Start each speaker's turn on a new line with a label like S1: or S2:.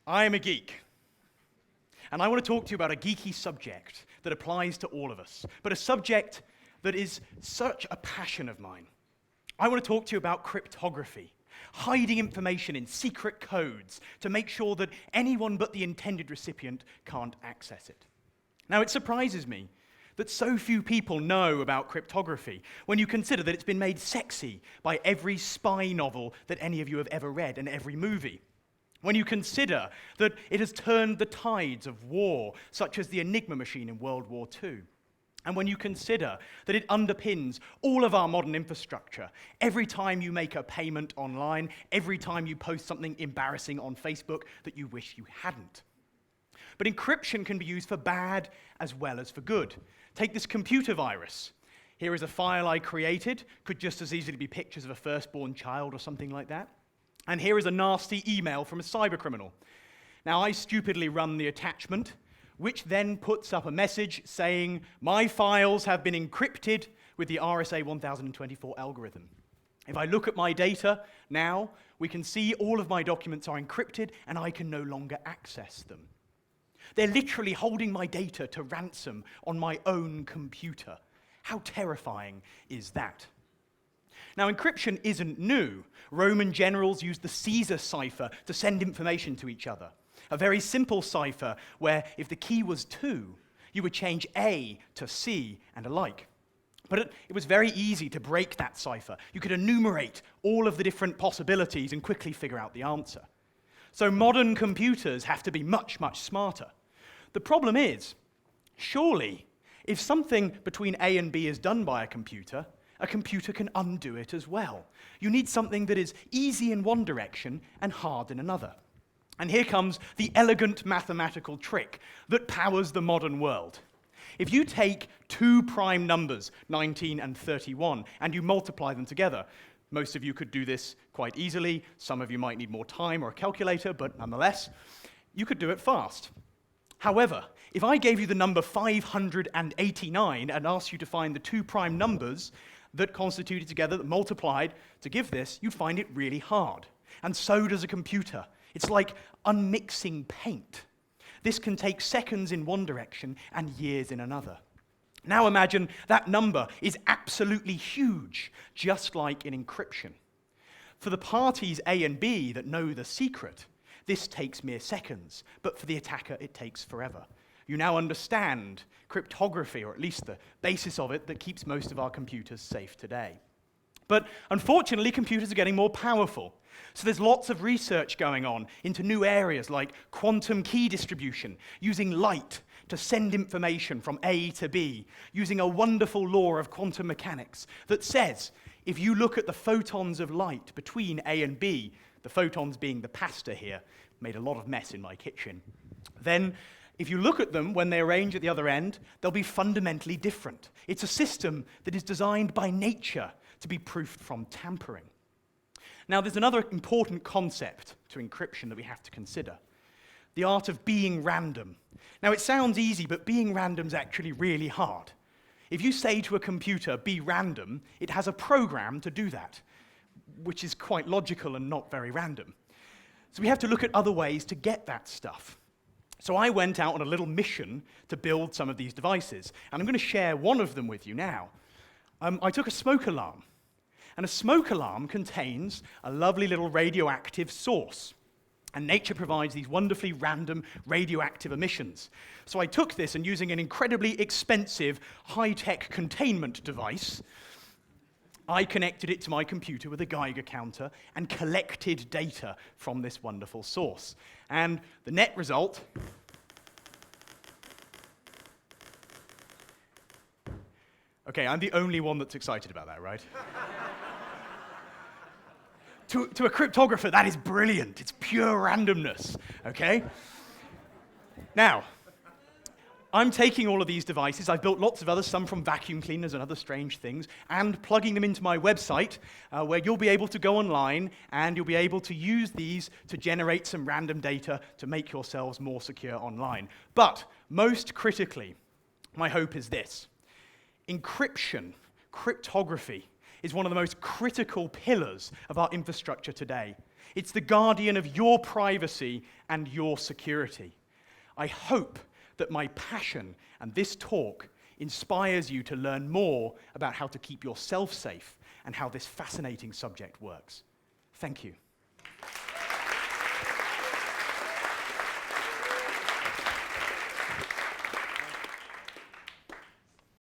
S1: I am a geek, and I want to talk to you about a geeky subject that applies to all of us, but a subject that is such a passion of mine. I want to talk to you about cryptography, hiding information in secret codes to make sure that anyone but the intended recipient can't access it. Now, it surprises me that so few people know about cryptography when you consider that it's been made sexy by every spy novel that any of you have ever read and every movie. When you consider that it has turned the tides of war, such as the Enigma machine in World War II. And when you consider that it underpins all of our modern infrastructure, every time you make a payment online, every time you post something embarrassing on Facebook that you wish you hadn't. But encryption can be used for bad as well as for good. Take this computer virus. Here is a file I created, could just as easily be pictures of a firstborn child or something like that. And here is a nasty email from a cybercriminal. Now, I stupidly run the attachment, which then puts up a message saying, my files have been encrypted with the RSA 1024 algorithm. If I look at my data now, we can see all of my documents are encrypted and I can no longer access them. They're literally holding my data to ransom on my own computer. How terrifying is that? Now, encryption isn't new. Roman generals used the Caesar cipher to send information to each other. A very simple cipher where if the key was 2, you would change A to C and alike. But it was very easy to break that cipher. You could enumerate all of the different possibilities and quickly figure out the answer. So modern computers have to be much, much smarter. The problem is, surely, if something between A and B is done by a computer can undo it as well. You need something that is easy in one direction and hard in another. And here comes the elegant mathematical trick that powers the modern world. If you take two prime numbers, 19 and 31, and you multiply them together, most of you could do this quite easily. Some of you might need more time or a calculator, but nonetheless, you could do it fast. However, if I gave you the number 589 and asked you to find the two prime numbers that constituted together, that multiplied to give this, you'd find it really hard. And so does a computer. It's like unmixing paint. This can take seconds in one direction and years in another. Now imagine that number is absolutely huge, just like in encryption. For the parties A and B that know the secret, this takes mere seconds, but for the attacker, it takes forever. You now understand cryptography, or at least the basis of it that keeps most of our computers safe today. But unfortunately, computers are getting more powerful. So there's lots of research going on into new areas like quantum key distribution, using light to send information from A to B, using a wonderful law of quantum mechanics that says if you look at the photons of light between A and B, the photons being the pasta here, made a lot of mess in my kitchen, then if you look at them when they arrange at the other end, they'll be fundamentally different. It's a system that is designed by nature to be proofed from tampering. Now, there's another important concept to encryption that we have to consider. The art of being random. Now, it sounds easy, but being random is actually really hard. If you say to a computer, be random, it has a program to do that, which is quite logical and not very random. So we have to look at other ways to get that stuff. So I went out on a little mission to build some of these devices, and I'm going to share one of them with you now. I took a smoke alarm, and a smoke alarm contains a lovely little radioactive source. And nature provides these wonderfully random radioactive emissions. So I took this and using an incredibly expensive high-tech containment device, I connected it to my computer with a Geiger counter and collected data from this wonderful source. And the net result okay, I'm the only one that's excited about that, right? To a cryptographer, that is brilliant. It's pure randomness, okay? Now, I'm taking all of these devices, I've built lots of others, some from vacuum cleaners and other strange things, and plugging them into my website, where you'll be able to go online and you'll be able to use these to generate some random data to make yourselves more secure online. But, most critically, my hope is this. Encryption, cryptography, is one of the most critical pillars of our infrastructure today. It's the guardian of your privacy and your security. I hope that my passion and this talk inspires you to learn more about how to keep yourself safe and how this fascinating subject works. Thank you.